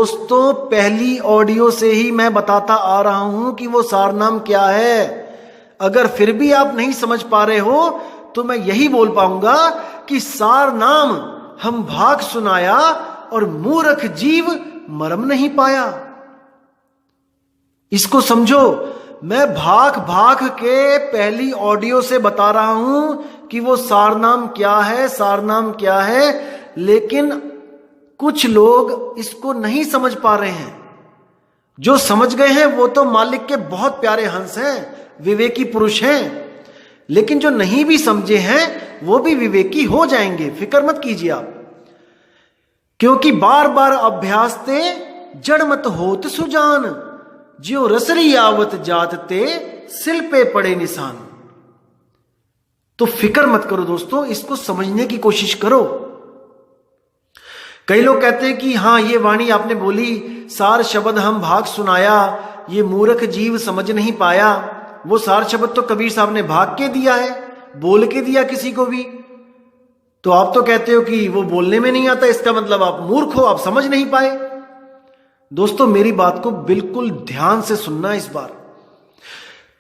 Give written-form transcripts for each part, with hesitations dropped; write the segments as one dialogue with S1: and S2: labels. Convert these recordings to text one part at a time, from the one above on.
S1: दोस्तों पहली ऑडियो से ही मैं बताता आ रहा हूं कि वो सारनाम क्या है। अगर फिर भी आप नहीं समझ पा रहे हो तो मैं यही बोल पाऊंगा कि सारनाम हम भाग सुनाया और मूर्ख जीव मरम नहीं पाया। इसको समझो, मैं भाग भाग के पहली ऑडियो से बता रहा हूं कि वो सारनाम क्या है, सारनाम क्या है, लेकिन कुछ लोग इसको नहीं समझ पा रहे हैं। जो समझ गए हैं वो तो मालिक के बहुत प्यारे हंस हैं, विवेकी पुरुष हैं, लेकिन जो नहीं भी समझे हैं वो भी विवेकी हो जाएंगे, फिक्र मत कीजिए आप। क्योंकि बार बार अभ्यास ते जड़ मत होत सुजान, ज्यो रसरी आवत जात ते सिल पे पड़े निशान। तो फिक्र मत करो दोस्तों, इसको समझने की कोशिश करो। कई लोग कहते हैं कि हाँ ये वाणी आपने बोली, सार शब्द हम भाग सुनाया, ये मूर्ख जीव समझ नहीं पाया। वो सार शब्द तो कबीर साहब ने भाग के दिया है, बोल के दिया किसी को भी। तो आप तो कहते हो कि वो बोलने में नहीं आता, इसका मतलब आप मूर्ख हो, आप समझ नहीं पाए। दोस्तों मेरी बात को बिल्कुल ध्यान से सुनना इस बार।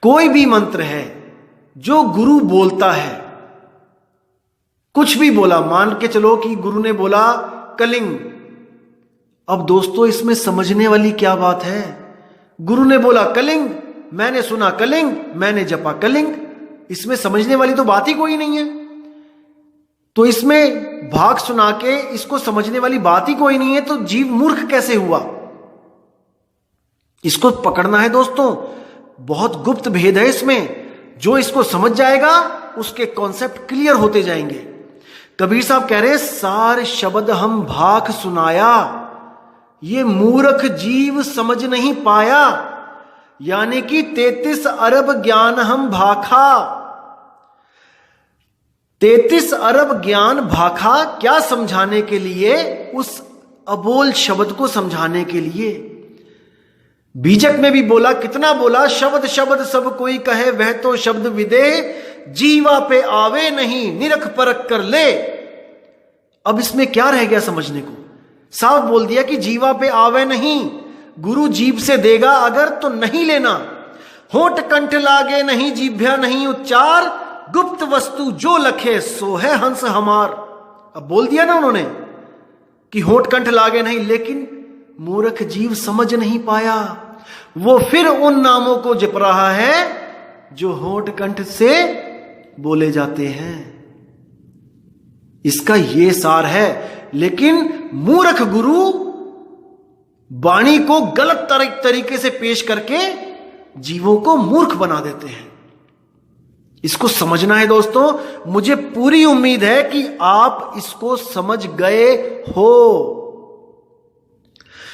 S1: कोई भी मंत्र है जो गुरु बोलता है, कुछ भी बोला, मान के चलो कि गुरु ने बोला कलिंग। अब दोस्तों इसमें समझने वाली क्या बात है? गुरु ने बोला कलिंग, मैंने सुना कलिंग, मैंने जपा कलिंग, इसमें समझने वाली तो बात ही कोई नहीं है। तो इसमें भाग सुना के इसको समझने वाली बात ही कोई नहीं है, तो जीव मूर्ख कैसे हुआ? इसको पकड़ना है दोस्तों, बहुत गुप्त भेद है इसमें। जो इसको समझ जाएगा उसके कॉन्सेप्ट क्लियर होते जाएंगे। कबीर साहब कह रहे सार शब्द हम भाग सुनाया, ये मूर्ख जीव समझ नहीं पाया, यानी कि 33 अरब ज्ञान हम भाखा। 33 अरब ज्ञान भाखा क्या समझाने के लिए? उस अबोल शब्द को समझाने के लिए। बीजक में भी बोला, कितना बोला, शब्द शब्द सब कोई कहे वह तो शब्द विदे, जीवा पे आवे नहीं निरख परख कर ले। अब इसमें क्या रह गया समझने को? साफ बोल दिया कि जीवा पे आवे नहीं, गुरु जीभ से देगा अगर तो नहीं लेना। होठ कंठ लागे नहीं जीभ्या नहीं उच्चार, गुप्त वस्तु जो लखे सो है हंस हमार। अब बोल दिया ना उन्होंने कि होठ कंठ लागे नहीं, लेकिन मूर्ख जीव समझ नहीं पाया। वो फिर उन नामों को जप रहा है जो होठ कंठ से बोले जाते हैं। इसका ये सार है। लेकिन मूर्ख गुरु वाणी को गलत तरीके से पेश करके जीवों को मूर्ख बना देते हैं। इसको समझना है दोस्तों। मुझे पूरी उम्मीद है कि आप इसको समझ गए हो।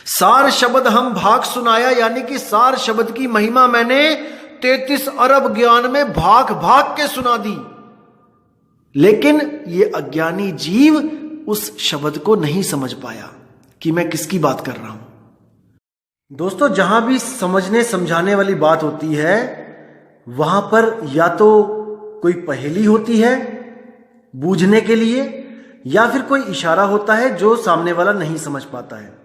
S1: सार शब्द हम भाग सुनाया, यानी कि सार शब्द की महिमा मैंने 33 अरब ज्ञान में भाग भाग के सुना दी। लेकिन ये अज्ञानी जीव उस शब्द को नहीं समझ पाया कि मैं किसकी बात कर रहा हूं। दोस्तों जहां भी समझने समझाने वाली बात होती है वहां पर या तो कोई पहेली होती है बूझने के लिए, या फिर कोई इशारा होता है जो सामने वाला नहीं समझ पाता है।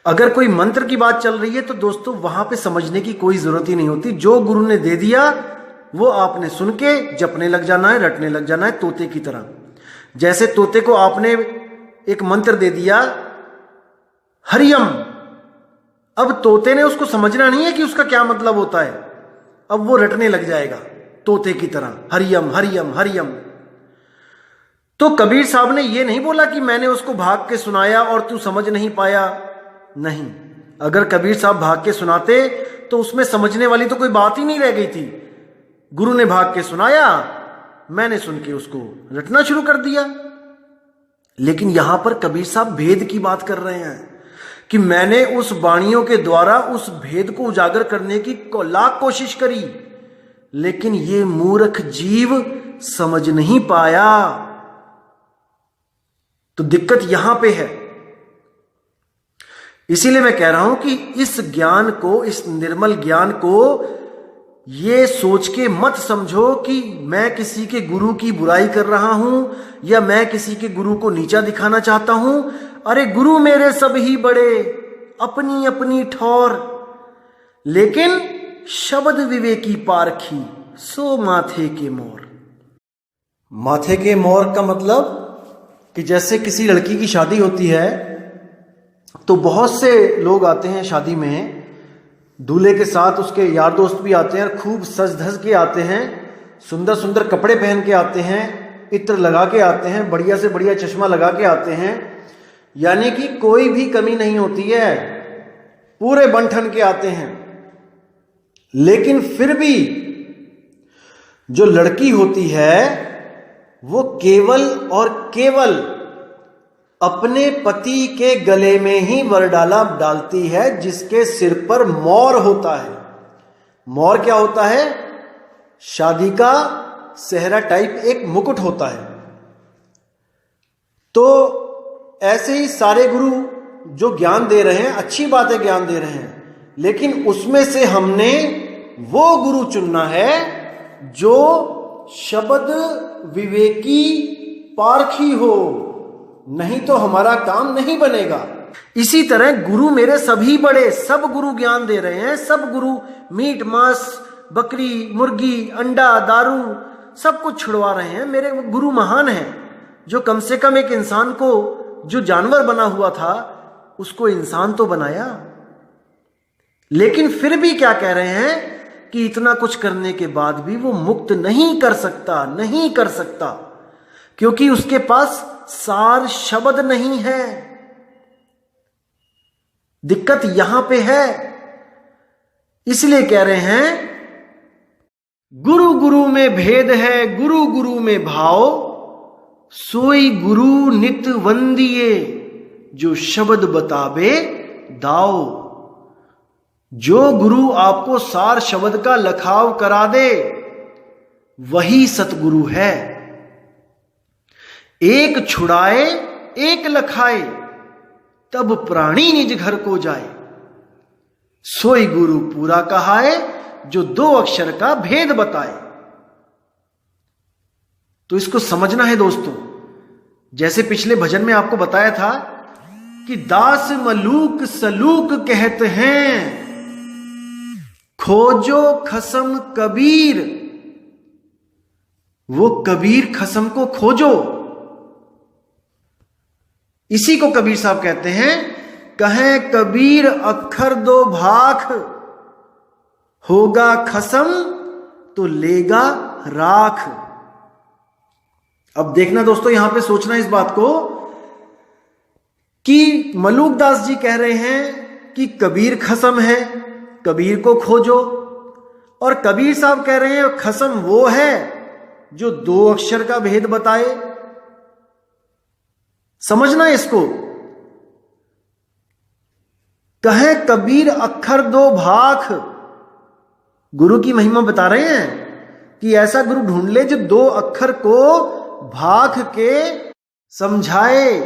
S1: अगर कोई मंत्र की बात चल रही है तो दोस्तों वहां पे समझने की कोई जरूरत ही नहीं होती। जो गुरु ने दे दिया वो आपने सुन के जपने लग जाना है, रटने लग जाना है, तोते की तरह। जैसे तोते को आपने एक मंत्र दे दिया हरियम, अब तोते ने उसको समझना नहीं है कि उसका क्या मतलब होता है, अब वो रटने लग जाएगा तोते की तरह, हरियम हरियम हरियम। तो कबीर साहब ने ये नहीं बोला कि मैंने उसको भाग के सुनाया और तू समझ नहीं पाया। नहीं, अगर कबीर साहब भाग के सुनाते तो उसमें समझने वाली तो कोई बात ही नहीं रह गई थी। गुरु ने भाग के सुनाया, मैंने सुन के उसको रटना शुरू कर दिया। लेकिन यहां पर कबीर साहब भेद की बात कर रहे हैं कि मैंने उस वाणियों के द्वारा उस भेद को उजागर करने की लाख कोशिश करी, लेकिन ये मूर्ख जीव समझ नहीं पाया। तो दिक्कत यहां पे है। इसीलिए मैं कह रहा हूं कि इस ज्ञान को, इस निर्मल ज्ञान को ये सोच के मत समझो कि मैं किसी के गुरु की बुराई कर रहा हूं या मैं किसी के गुरु को नीचा दिखाना चाहता हूं। अरे गुरु मेरे सब ही बड़े, अपनी अपनी ठौर, लेकिन शब्द विवेकी पारखी सो माथे के मोर। माथे के मोर का मतलब कि जैसे किसी लड़की की शादी होती है तो बहुत से लोग आते हैं शादी में, दूल्हे के साथ उसके यार दोस्त भी आते हैं, खूब सज धज के आते हैं, सुंदर सुंदर कपड़े पहन के आते हैं, इत्र लगा के आते हैं, बढ़िया से बढ़िया चश्मा लगा के आते हैं, यानी कि कोई भी कमी नहीं होती है, पूरे बन-ठन के आते हैं। लेकिन फिर भी जो लड़की होती है वो केवल और केवल अपने पति के गले में ही वरडाला डालती है जिसके सिर पर मोर होता है। मोर क्या होता है? शादी का सेहरा टाइप एक मुकुट होता है। तो ऐसे ही सारे गुरु जो ज्ञान दे रहे हैं, अच्छी बातें ज्ञान दे रहे हैं, लेकिन उसमें से हमने वो गुरु चुनना है जो शब्द विवेकी पारखी हो, नहीं तो हमारा काम नहीं बनेगा। इसी तरह गुरु मेरे सभी बड़े, सब गुरु ज्ञान दे रहे हैं, सब गुरु मीट मांस बकरी मुर्गी अंडा दारू सब कुछ छुड़वा रहे हैं। मेरे गुरु महान हैं जो कम से कम एक इंसान को, जो जानवर बना हुआ था उसको इंसान तो बनाया। लेकिन फिर भी क्या कह रहे हैं कि इतना कुछ करने के बाद भी वो मुक्त नहीं कर सकता, नहीं कर सकता, क्योंकि उसके पास सार शब्द नहीं है। दिक्कत यहां पे है। इसलिए कह रहे हैं गुरु गुरु में भेद है, गुरु गुरु में भाव, सोई गुरु नित वंदिए, जो शब्द बतावे दाओ। जो गुरु आपको सार शब्द का लखाव करा दे वही सतगुरु है। एक छुड़ाए एक लखाए, तब प्राणी निज घर को जाए। सोई गुरु पूरा कहाए, जो दो अक्षर का भेद बताए। तो इसको समझना है दोस्तों। जैसे पिछले भजन में आपको बताया था कि दास मलूक सलूक कहते हैं, खोजो खसम कबीर। वो कबीर खसम को खोजो। इसी को कबीर साहब कहते हैं, कहें कबीर अक्षर दो भाख, होगा खसम तो लेगा राख। अब देखना दोस्तों, यहां पे सोचना इस बात को कि मलूक दास जी कह रहे हैं कि कबीर खसम है, कबीर को खोजो, और कबीर साहब कह रहे हैं खसम वो है जो दो अक्षर का भेद बताए। समझना इसको। कहे कबीर अक्षर दो भाख, गुरु की महिमा बता रहे हैं कि ऐसा गुरु ढूंढ ले जो दो अक्षर को भाख के समझाए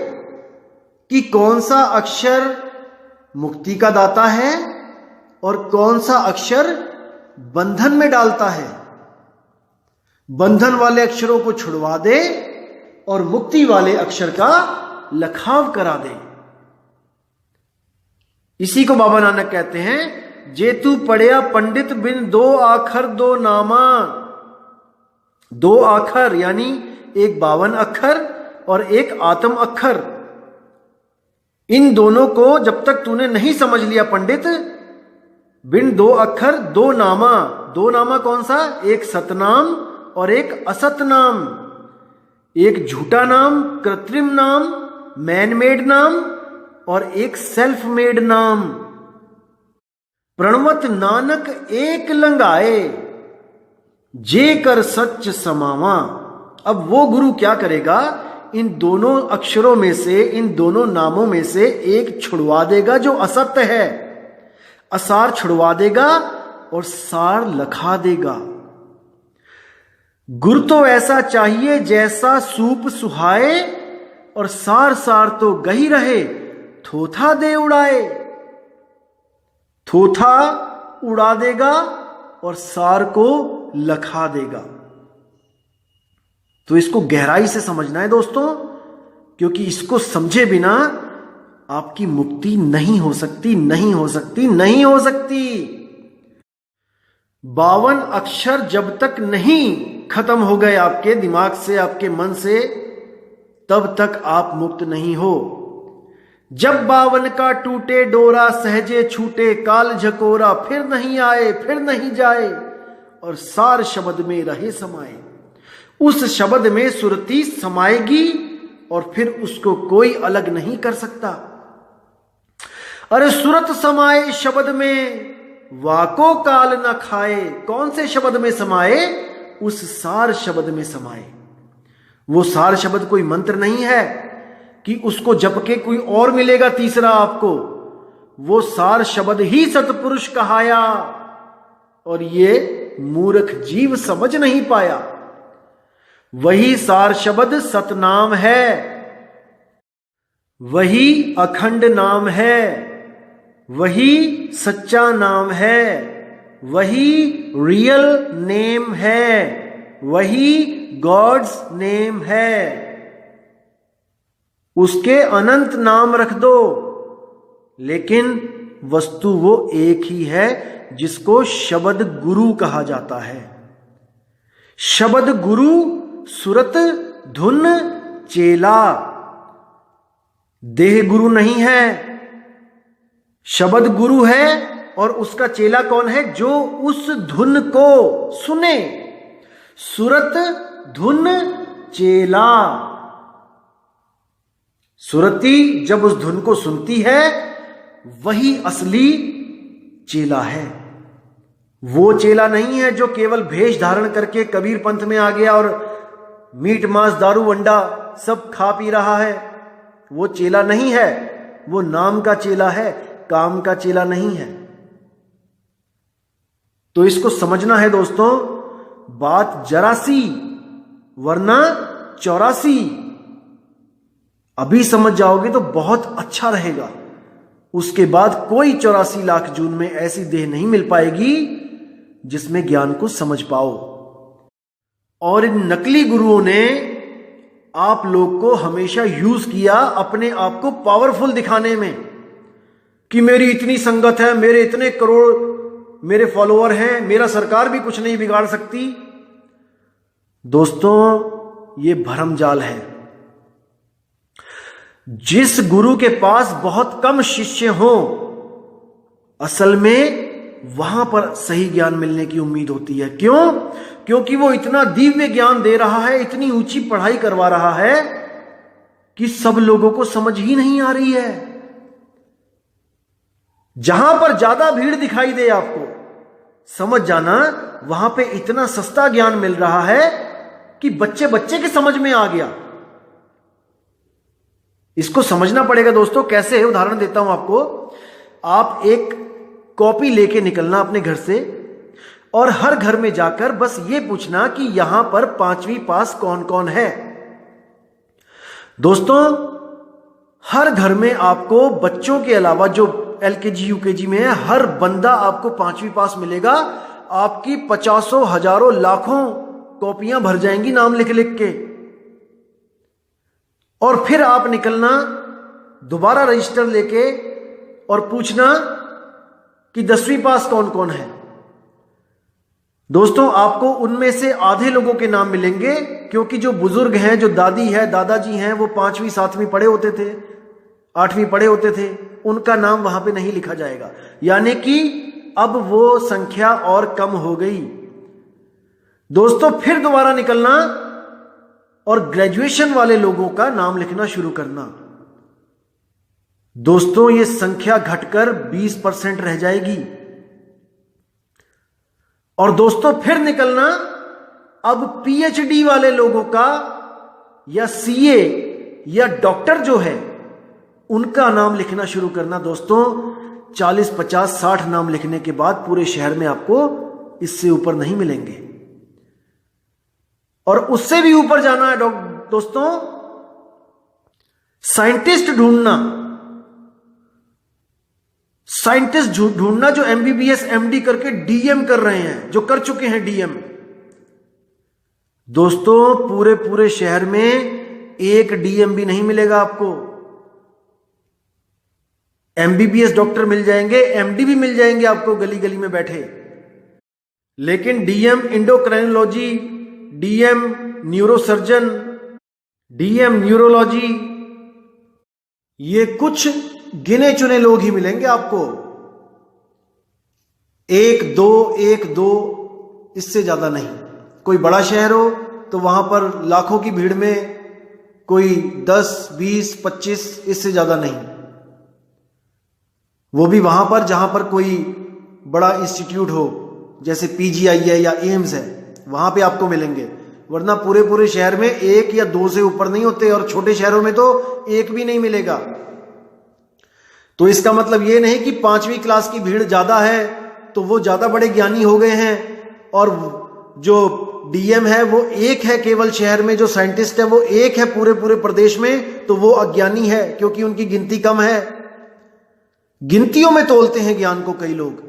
S1: कि कौन सा अक्षर मुक्ति का दाता है और कौन सा अक्षर बंधन में डालता है। बंधन वाले अक्षरों को छुड़वा दे और मुक्ति वाले अक्षर का लखाव करा दे। इसी को बाबा नानक कहते हैं, जेतु पढ़िया पंडित बिन दो आखर दो नामा। दो आखर यानी एक 52 अक्षर और एक आत्म अक्षर। इन दोनों को जब तक तूने नहीं समझ लिया पंडित, बिन दो अक्षर दो नामा। दो नामा कौन सा? एक सतनाम और एक असत नाम, एक झूठा नाम कृत्रिम नाम मैन मेड नाम और एक सेल्फ मेड नाम। प्रणवत नानक एक लंगाए, जे कर सच समावा। अब वो गुरु क्या करेगा? इन दोनों अक्षरों में से, इन दोनों नामों में से एक छुड़वा देगा जो असत्य है, असार छुड़वा देगा और सार लखा देगा। गुरु तो ऐसा चाहिए जैसा सूप सुहाए, और सार सार तो गही रहे थोथा दे उड़ाए। थोथा उड़ा देगा और सार को लखा देगा। तो इसको गहराई से समझना है दोस्तों, क्योंकि इसको समझे बिना आपकी मुक्ति नहीं हो सकती, नहीं हो सकती, नहीं हो सकती। 52 अक्षर जब तक नहीं खत्म हो गए आपके दिमाग से, आपके मन से, तब तक आप मुक्त नहीं हो। जब 52 का टूटे डोरा सहजे छूटे काल झकोरा, फिर नहीं आए फिर नहीं जाए और सार शब्द में रहे समाये। उस शब्द में सुरती समाएगी और फिर उसको कोई अलग नहीं कर सकता। अरे सुरत समाए शब्द में वाको काल न खाए। कौन से शब्द में समाए? उस सार शब्द में समाए। वो सार शब्द कोई मंत्र नहीं है कि उसको जप के कोई और मिलेगा तीसरा आपको। वो सार शब्द ही सतपुरुष कहाया और ये मूर्ख जीव समझ नहीं पाया। वही सार शब्द सतनाम है, वही अखंड नाम है, वही सच्चा नाम है, वही रियल नेम है, वही गॉड्स नेम है। उसके अनंत नाम रख दो, लेकिन वस्तु वो एक ही है जिसको शब्द गुरु कहा जाता है। शब्द गुरु सुरत धुन चेला, देह गुरु नहीं है। शब्द गुरु है और उसका चेला कौन है? जो उस धुन को सुने। सुरत धुन चेला। सुरती जब उस धुन को सुनती है वही असली चेला है। वो चेला नहीं है जो केवल भेष धारण करके कबीर पंथ में आ गया और मीट मांस दारू वंडा सब खा पी रहा है। वो चेला नहीं है, वो नाम का चेला है, काम का चेला नहीं है। तो इसको समझना है दोस्तों, बात जरा सी वरना 84। अभी समझ जाओगे तो बहुत अच्छा रहेगा। उसके बाद कोई 84 लाख जून में ऐसी देह नहीं मिल पाएगी जिसमें ज्ञान को समझ पाओ। और इन नकली गुरुओं ने आप लोग को हमेशा यूज किया अपने आप को पावरफुल दिखाने में कि मेरी इतनी संगत है, मेरे इतने करोड़ मेरे फॉलोअर हैं, मेरा सरकार भी कुछ नहीं बिगाड़ सकती। दोस्तों ये भरमजाल है। जिस गुरु के पास बहुत कम शिष्य हो, असल में वहां पर सही ज्ञान मिलने की उम्मीद होती है। क्यों? क्योंकि वो इतना दिव्य ज्ञान दे रहा है, इतनी ऊंची पढ़ाई करवा रहा है कि सब लोगों को समझ ही नहीं आ रही है। जहां पर ज्यादा भीड़ दिखाई दे आपको, समझ जाना वहां पे इतना सस्ता ज्ञान मिल रहा है कि बच्चे बच्चे के समझ में आ गया। इसको समझना पड़ेगा दोस्तों। कैसे है? उदाहरण देता हूं आपको। आप एक कॉपी लेके निकलना अपने घर से और हर घर में जाकर बस ये पूछना कि यहां पर 5वीं पास कौन कौन है। दोस्तों हर घर में आपको बच्चों के अलावा जो LKG UKG में है, हर बंदा आपको 5वीं पास मिलेगा। आपकी 50 हजारों लाखों कॉपियां भर जाएंगी नाम लिख लिख के। और फिर आप निकलना दोबारा रजिस्टर लेके और पूछना कि 10वीं पास कौन कौन है। दोस्तों आपको उनमें से आधे लोगों के नाम मिलेंगे, क्योंकि जो बुजुर्ग हैं, जो दादी है, दादाजी हैं, वो 5वीं 7वीं पढ़े होते थे, 8वीं पढ़े होते थे, उनका नाम वहां पे नहीं लिखा जाएगा। यानी कि अब वो संख्या और कम हो गई। दोस्तों फिर दोबारा निकलना और ग्रेजुएशन वाले लोगों का नाम लिखना शुरू करना। दोस्तों ये संख्या घटकर 20% रह जाएगी। और दोस्तों फिर निकलना अब PhD वाले लोगों का या CA या डॉक्टर जो है उनका नाम लिखना शुरू करना। दोस्तों 40, 50, 60 नाम लिखने के बाद पूरे शहर में आपको इससे ऊपर नहीं मिलेंगे। और उससे भी ऊपर जाना है दोस्तों, साइंटिस्ट ढूंढना। साइंटिस्ट ढूंढना जो MBBS MD करके DM कर रहे हैं, जो कर चुके हैं DM। दोस्तों पूरे शहर में एक DM भी नहीं मिलेगा आपको। MBBS डॉक्टर मिल जाएंगे, MD भी मिल जाएंगे आपको गली गली में बैठे, लेकिन DM endocrinology, DM neurosurgeon, DM neurology, ये कुछ गिने चुने लोग ही मिलेंगे आपको। एक दो, इससे ज्यादा नहीं। कोई बड़ा शहर हो तो वहां पर लाखों की भीड़ में कोई 10, 20, 25, इससे ज्यादा नहीं। वो भी वहां पर जहां पर कोई बड़ा इंस्टीट्यूट हो, जैसे PGI है या एम्स है, वहां पे आपको मिलेंगे। वरना पूरे शहर में 1 या 2 से ऊपर नहीं होते, और छोटे शहरों में तो 1 भी नहीं मिलेगा। तो इसका मतलब ये नहीं कि 5वीं क्लास की भीड़ ज्यादा है तो वो ज्यादा बड़े ज्ञानी हो गए हैं, और जो DM है वो 1 है केवल शहर में, जो साइंटिस्ट है वो 1 है पूरे प्रदेश में, तो वो अज्ञानी है, क्योंकि उनकी गिनती कम है। गिनतियों में तोलते हैं ज्ञान को कई लोग।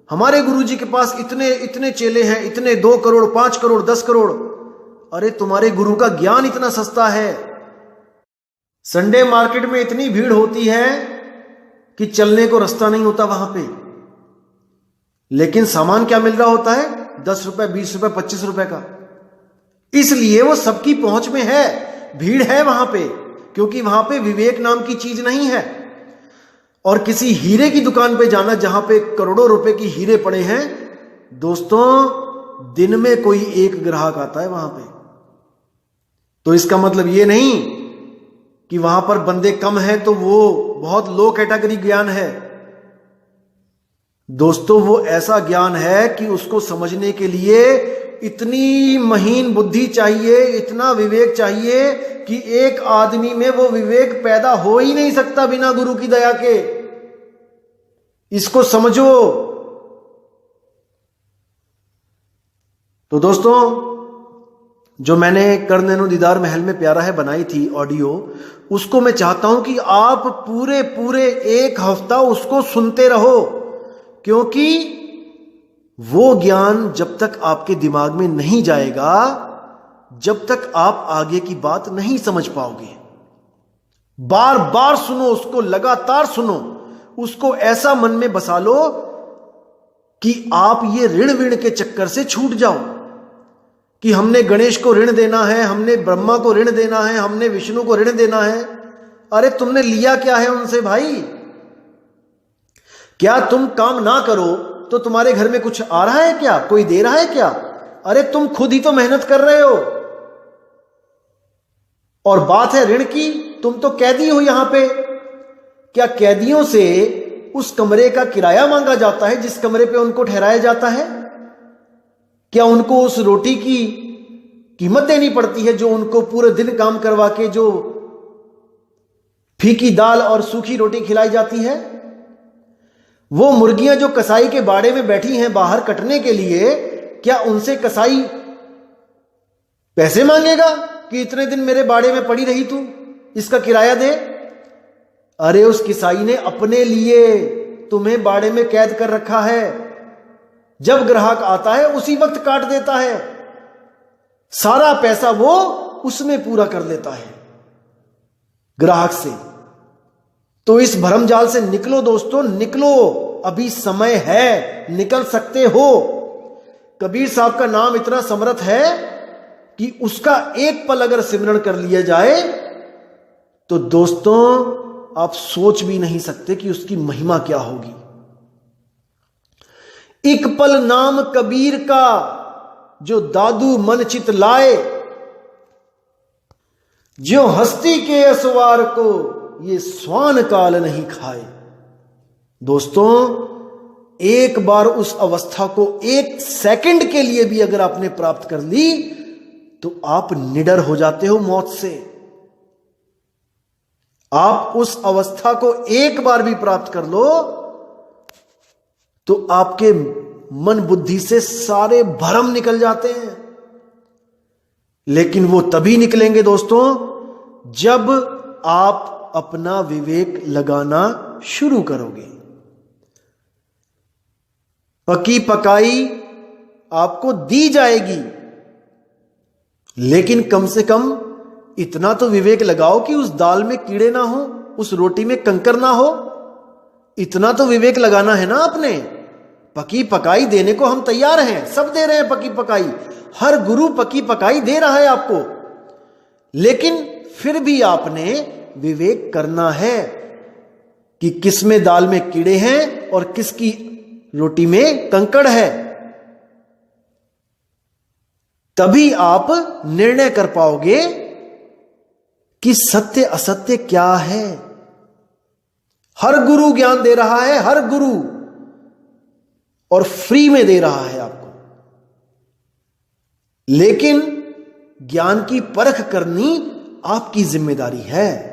S1: हमारे गुरुजी के पास इतने चेले हैं, इतने 2 करोड़, 5 करोड़, 10 करोड़। अरे तुम्हारे गुरु का ज्ञान इतना सस्ता है। संडे मार्केट में इतनी भीड़ होती है कि चलने को रास्ता नहीं होता वहां पे, लेकिन सामान क्या मिल रहा होता है? 10 रुपए, 20 रुपए, 25 रुपए का। इसलिए वो सबकी पहुंच में है, भीड़ है वहां पे, क्योंकि वहां पे विवेक नाम की चीज नहीं है। और किसी हीरे की दुकान पे जाना जहां पे करोड़ों रुपए की हीरे पड़े हैं, दोस्तों दिन में कोई 1 ग्राहक आता है वहां पे। तो इसका मतलब ये नहीं कि वहां पर बंदे कम हैं तो वो बहुत लो कैटेगरी ज्ञान है। दोस्तों वो ऐसा ज्ञान है कि उसको समझने के लिए इतनी महीन बुद्धि चाहिए, इतना विवेक चाहिए कि एक आदमी में वो विवेक पैदा हो ही नहीं सकता बिना गुरु की दया के। इसको समझो। तो दोस्तों जो मैंने कर्णेनु दीदार महल में प्यारा है बनाई थी ऑडियो, उसको मैं चाहता हूं कि आप पूरे 1 हफ्ता उसको सुनते रहो, क्योंकि वो ज्ञान जब तक आपके दिमाग में नहीं जाएगा, जब तक आप आगे की बात नहीं समझ पाओगे। बार बार सुनो उसको, लगातार सुनो उसको, ऐसा मन में बसा लो कि आप ये ऋण विण के चक्कर से छूट जाओ कि हमने गणेश को ऋण देना है, हमने ब्रह्मा को ऋण देना है, हमने विष्णु को ऋण देना है। अरे तुमने लिया क्या है उनसे भाई? क्या तुम काम ना करो तो तुम्हारे घर में कुछ आ रहा है क्या? कोई दे रहा है क्या? अरे तुम खुद ही तो मेहनत कर रहे हो। और बात है ऋण की, तुम तो कैदी हो यहां पे। क्या कैदियों से उस कमरे का किराया मांगा जाता है जिस कमरे पे उनको ठहराया जाता है? क्या उनको उस रोटी की कीमत देनी पड़ती है जो उनको पूरे दिन काम करवा के जो फीकी दाल और सूखी रोटी खिलाई जाती है? वो मुर्गियां जो कसाई के बाड़े में बैठी हैं बाहर कटने के लिए, क्या उनसे कसाई पैसे मांगेगा कि इतने दिन मेरे बाड़े में पड़ी रही तू, इसका किराया दे? अरे उस किसाई ने अपने लिए तुम्हें बाड़े में कैद कर रखा है। जब ग्राहक आता है उसी वक्त काट देता है, सारा पैसा वो उसमें पूरा कर लेता है ग्राहक से। तो इस भरमजाल से निकलो दोस्तों, निकलो, अभी समय है, निकल सकते हो। कबीर साहब का नाम इतना समर्थ है कि उसका एक पल अगर सिमरण कर लिया जाए तो दोस्तों आप सोच भी नहीं सकते कि उसकी महिमा क्या होगी। एक पल नाम कबीर का जो दादू मन चित लाए, जो हस्ती के असवार को ये स्वान काल नहीं खाए। दोस्तों एक बार उस अवस्था को 1 सेकंड के लिए भी अगर आपने प्राप्त कर ली तो आप निडर हो जाते हो मौत से। आप उस अवस्था को एक बार भी प्राप्त कर लो तो आपके मन बुद्धि से सारे भ्रम निकल जाते हैं। लेकिन वो तभी निकलेंगे दोस्तों जब आप अपना विवेक लगाना शुरू करोगे। पकी पकाई आपको दी जाएगी, लेकिन कम से कम इतना तो विवेक लगाओ कि उस दाल में कीड़े ना हो, उस रोटी में कंकर ना हो। इतना तो विवेक लगाना है ना आपने। पकी पकाई देने को हम तैयार हैं, सब दे रहे हैं पकी पकाई, हर गुरु पकी पकाई दे रहा है आपको, लेकिन फिर भी आपने विवेक करना है कि किस में दाल में कीड़े हैं और किसकी रोटी में कंकड़ है। तभी आप निर्णय कर पाओगे कि सत्य असत्य क्या है। हर गुरु ज्ञान दे रहा है, हर गुरु, और फ्री में दे रहा है आपको, लेकिन ज्ञान की परख करनी आपकी जिम्मेदारी है।